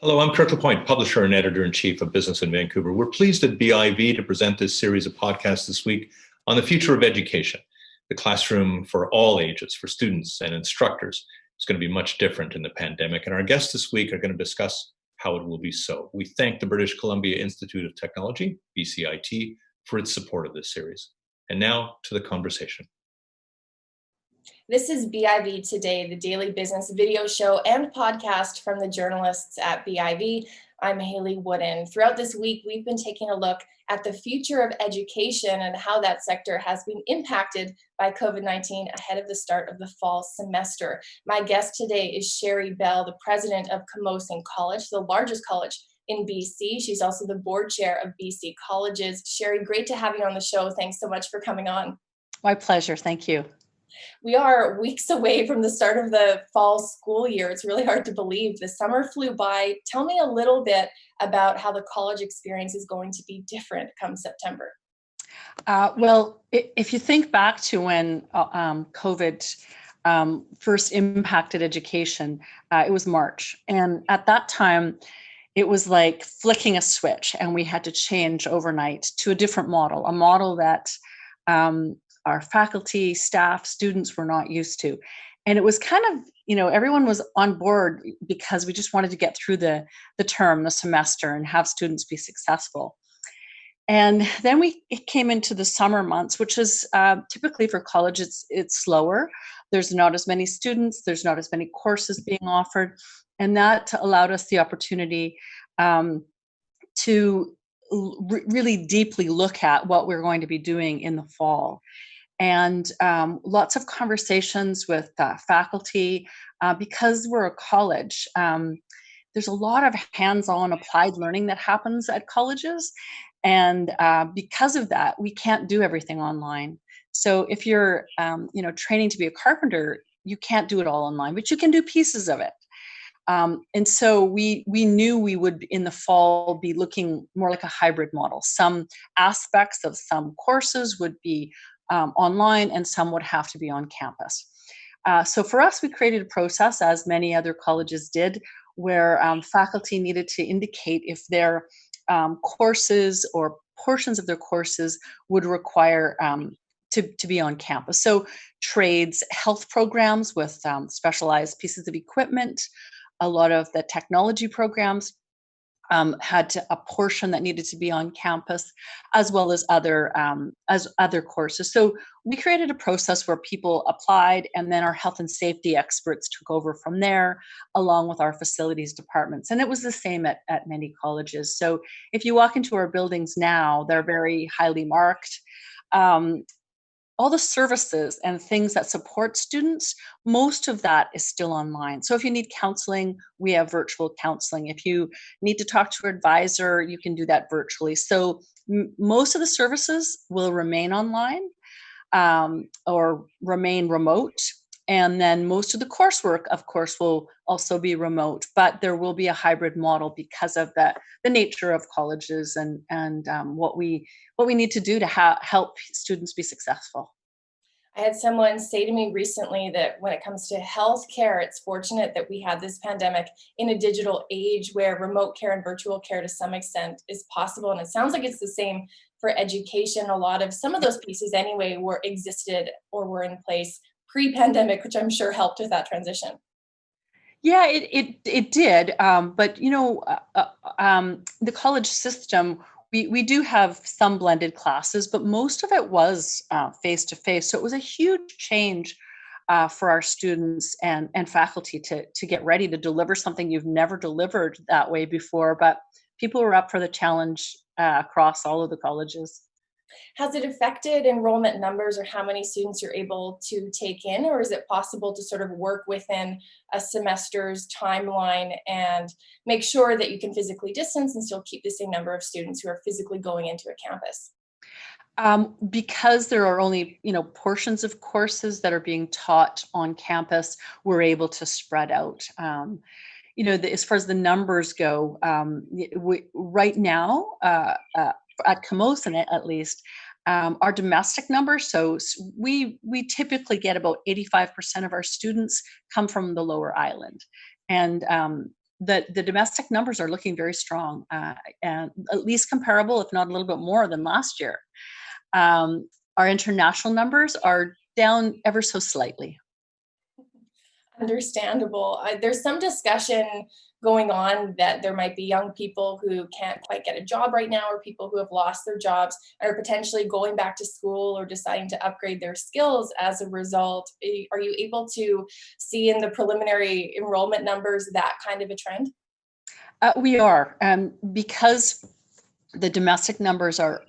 Hello, I'm Kirk LaPointe, publisher and editor-in-chief of Business in Vancouver. We're pleased at BIV to present this series of podcasts this week on the future of education. The classroom for all ages, for students and instructors, is going to be much different in the pandemic. And our guests this week are going to discuss how it will be so. We thank the British Columbia Institute of Technology, BCIT, for its support of this series. And now to the conversation. This is BIV Today, the daily business video show and podcast from the journalists at BIV. I'm Haley Wooden. Throughout this week, we've been taking a look at the future of education and how that sector has been impacted by COVID-19 ahead of the start of the fall semester. My guest today is Sherri Bell, the president of Camosun College, the largest college in BC. She's also the board chair of BC Colleges. Sherri, great to have you on the show. Thanks so much for coming on. My pleasure. Thank you. We are weeks away from the start of the fall school year. It's really hard to believe. The summer flew by. Tell me a little bit about how the college experience is going to be different come September. If you think back to when COVID first impacted education, it was March. And at that time, it was like flicking a switch, and we had to change overnight to a different model, a model that our faculty, staff, students were not used to. And it was kind of, everyone was on board because we just wanted to get through the term, the semester, and have students be successful. And then it came into the summer months, which is typically for college, it's slower. There's not as many students, there's not as many courses being offered. And that allowed us the opportunity to really deeply look at what we're going to be doing in the fall. And lots of conversations with faculty. Because we're a college, there's a lot of hands-on applied learning that happens at colleges. And because of that, we can't do everything online. So if you're training to be a carpenter, you can't do it all online, but you can do pieces of it. And so we knew we would in the fall be looking more like a hybrid model. Some aspects of some courses would be online, and some would have to be on campus. So for us, we created a process, as many other colleges did, where faculty needed to indicate if their courses or portions of their courses would require to be on campus. So trades, health programs with specialized pieces of equipment, a lot of the technology programs had a portion that needed to be on campus, as well as other courses. So we created a process where people applied, and then our health and safety experts took over from there, along with our facilities departments. And it was the same at many colleges. So if you walk into our buildings now, they're very highly marked. All the services and things that support students, most of that is still online. So if you need counseling, we have virtual counseling. If you need to talk to an advisor, you can do that virtually. So most of the services will remain online or remain remote. And then most of the coursework, of course, will also be remote, but there will be a hybrid model because of the nature of colleges and what we need to do to help students be successful. I had someone say to me recently that when it comes to healthcare, it's fortunate that we had this pandemic in a digital age where remote care and virtual care to some extent is possible. And it sounds like it's the same for education. A lot of some of those pieces anyway existed or were in place pre-pandemic, which I'm sure helped with that transition. Yeah, it did. But the college system, we do have some blended classes, but most of it was face to face. So it was a huge change for our students and faculty to get ready to deliver something you've never delivered that way before. But people were up for the challenge across all of the colleges. Has it affected enrollment numbers or how many students you're able to take in, or is it possible to sort of work within a semester's timeline and make sure that you can physically distance and still keep the same number of students who are physically going into a campus? Because there are only, portions of courses that are being taught on campus, we're able to spread out. As far as the numbers go, right now, at Camosun at least, our domestic numbers, so we typically get about 85% of our students come from the Lower Island. And the domestic numbers are looking very strong, and at least comparable, if not a little bit more than last year. Our international numbers are down ever so slightly. Understandable. There's some discussion going on that there might be young people who can't quite get a job right now, or people who have lost their jobs and are potentially going back to school or deciding to upgrade their skills as a result. Are you able to see in the preliminary enrollment numbers that kind of a trend? We are, because the domestic numbers are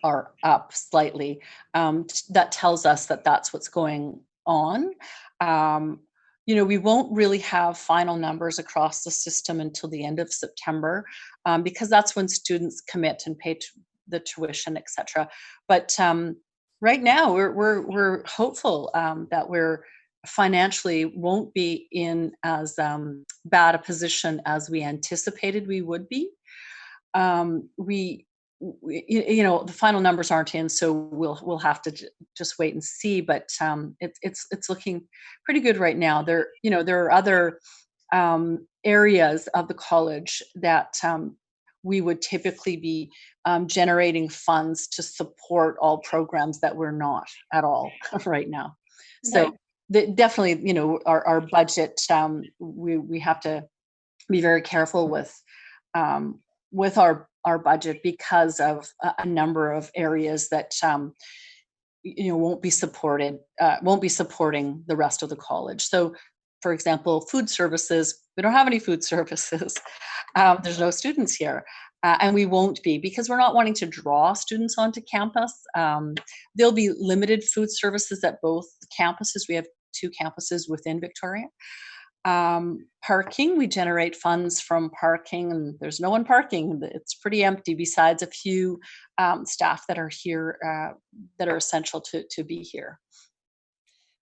up slightly. That tells us that that's what's going on. We won't really have final numbers across the system until the end of September, because that's when students commit and pay the tuition, etc. But right now, we're hopeful that we're financially won't be in as bad a position as we anticipated we would be. The final numbers aren't in, so we'll have to just wait and see. But it's looking pretty good right now. There are other areas of the college that we would typically be generating funds to support all programs that we're not at all right now. So definitely, our budget, we have to be very careful with our budget because of a number of areas that won't be supporting the rest of the college. So, for example, food services, we don't have any food services. There's no students here. And we won't be, because we're not wanting to draw students onto campus. There'll be limited food services at both campuses. We have 2 campuses within Victoria. Parking, we generate funds from parking, and there's no one parking. It's pretty empty besides a few staff that are here that are essential to be here.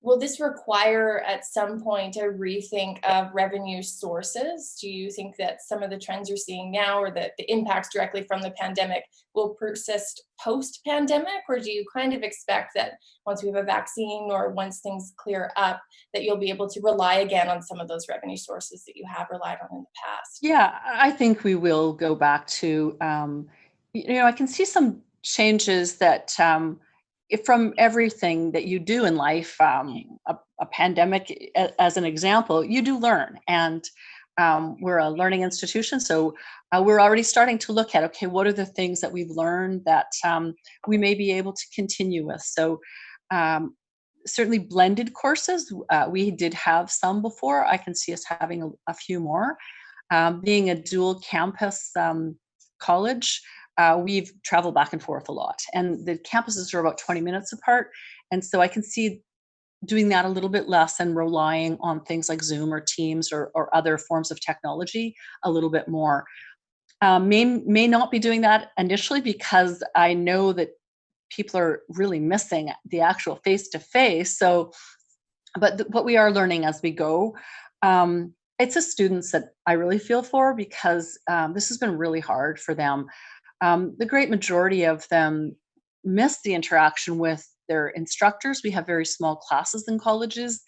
Will this require at some point a rethink of revenue sources? Do you think that some of the trends you're seeing now, or the impacts directly from the pandemic, will persist post-pandemic? Or do you kind of expect that once we have a vaccine, or once things clear up, that you'll be able to rely again on some of those revenue sources that you have relied on in the past? Yeah, I think we will go back to, I can see some changes that from everything that you do in life, a pandemic as an example, you do learn. And we're a learning institution, so we're already starting to look at, okay, what are the things that we've learned that we may be able to continue with? So certainly blended courses, we did have some before. I can see us having a few more. Being a dual campus college, we've traveled back and forth a lot, and the campuses are about 20 minutes apart. And so I can see doing that a little bit less and relying on things like Zoom or Teams or other forms of technology a little bit more. May not be doing that initially, because I know that people are really missing the actual face-to-face. So, but we are learning as we go. It's the students that I really feel for, because this has been really hard for them. The great majority of them miss the interaction with their instructors. We have very small classes in colleges,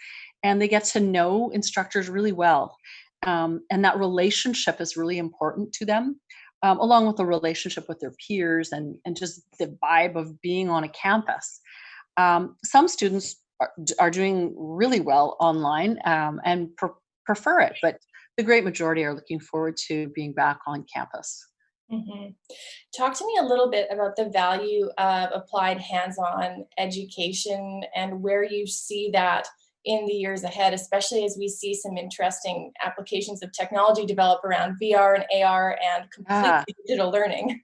and they get to know instructors really well. And that relationship is really important to them, along with the relationship with their peers and just the vibe of being on a campus. Some students are doing really well online and prefer it, but the great majority are looking forward to being back on campus. Mm-hmm. Talk to me a little bit about the value of applied hands-on education and where you see that in the years ahead, especially as we see some interesting applications of technology develop around VR and AR and completely digital learning.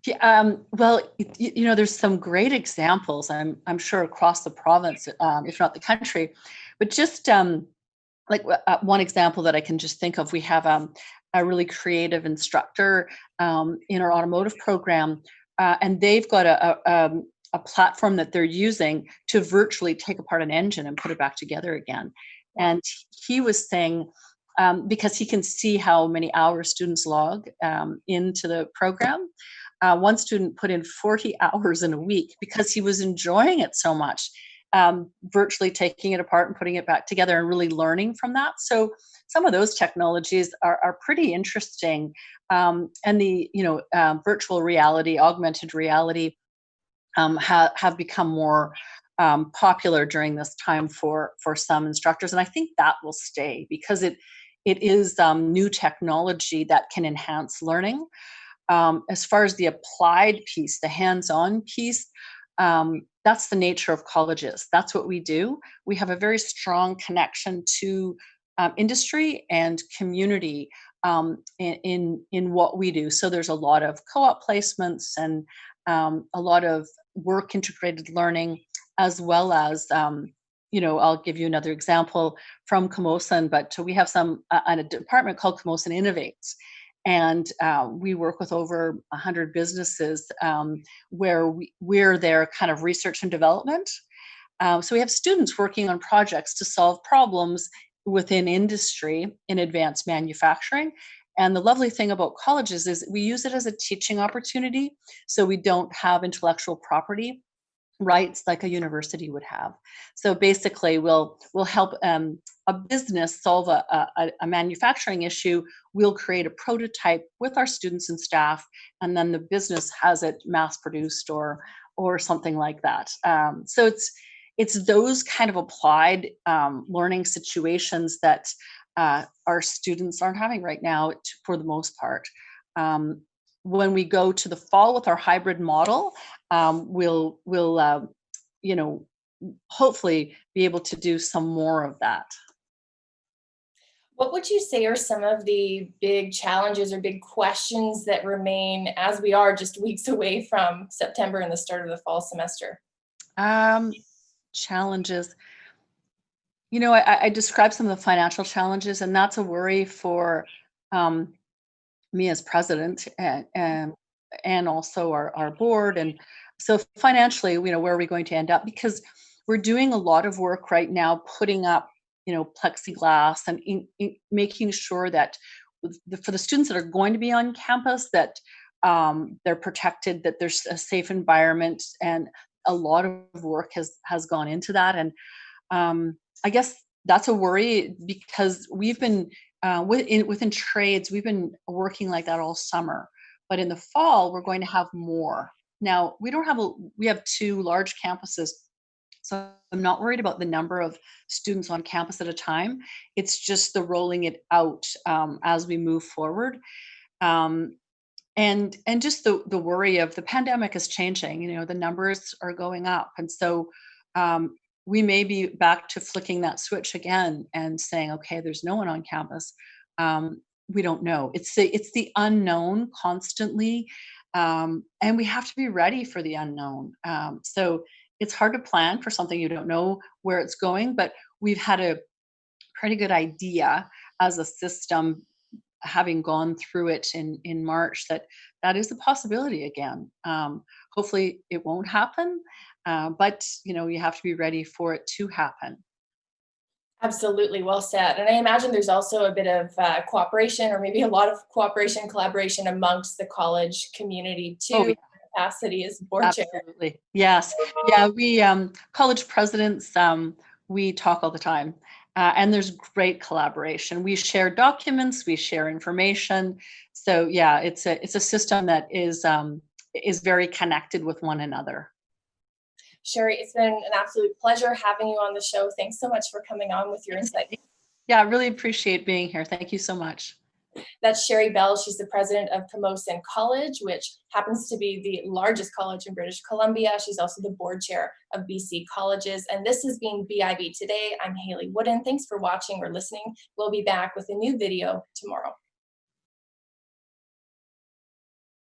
Yeah, well, there's some great examples, I'm sure across the province, if not the country, but just one example that I can just think of, we have a really creative instructor in our automotive program, and they've got a platform that they're using to virtually take apart an engine and put it back together again. And he was saying, because he can see how many hours students log into the program, one student put in 40 hours in a week because he was enjoying it so much, virtually taking it apart and putting it back together and really learning from that. So some of those technologies are pretty interesting. And the virtual reality, augmented reality have become more popular during this time for some instructors, and I think that will stay because it is new technology that can enhance learning. As far as the applied piece, the hands-on piece, that's the nature of colleges. That's what we do. We have a very strong connection to industry and community in what we do. So there's a lot of co-op placements and a lot of work integrated learning, as well as I'll give you another example from Camosun, but we have a department called Camosun Innovates, and we work with over 100 businesses where we're their kind of research and development. So we have students working on projects to solve problems within industry in advanced manufacturing. And the lovely thing about colleges is we use it as a teaching opportunity, so we don't have intellectual property rights like a university would have. So basically, we'll help a business solve a manufacturing issue. We'll create a prototype with our students and staff, and then the business has it mass produced or something like that. So it's those kind of applied learning situations that our students aren't having right now, for the most part. When we go to the fall with our hybrid model, we'll hopefully be able to do some more of that. What would you say are some of the big challenges or big questions that remain as we are just weeks away from September and the start of the fall semester? Challenges. I described some of the financial challenges, and that's a worry for me as president and also our board. And so financially, where are we going to end up? Because we're doing a lot of work right now, putting up, plexiglass and making sure that for the students that are going to be on campus, that they're protected, that there's a safe environment, and a lot of work has gone into that. And I guess that's a worry, because we've been within trades, we've been working like that all summer, but in the fall we're going to have more. Now we have 2 large campuses, so I'm not worried about the number of students on campus at a time. It's just the rolling it out as we move forward. And just the worry of the pandemic is changing. The numbers are going up, and so we may be back to flicking that switch again and saying, okay, there's no one on campus. We don't know. It's the unknown constantly, and we have to be ready for the unknown. So it's hard to plan for something you don't know where it's going, but we've had a pretty good idea as a system, having gone through it in March, that is a possibility again. Hopefully it won't happen, but you have to be ready for it to happen. Absolutely, well said. And I imagine there's also a bit of cooperation, or maybe a lot of collaboration amongst the college community too. Oh, yeah. Capacity as board chair. Absolutely, yes, yeah. We college presidents, we talk all the time, and there's great collaboration. We share documents, we share information. So yeah, it's a system that is very connected with one another. Sherri, it's been an absolute pleasure having you on the show. Thanks so much for coming on with your insight. Yeah, I really appreciate being here. Thank you so much. That's Sherri Bell. She's the president of Camosun College, which happens to be the largest college in British Columbia. She's also the board chair of BC Colleges. And this has been BIV Today. I'm Haley Wooden. Thanks for watching or listening. We'll be back with a new video tomorrow.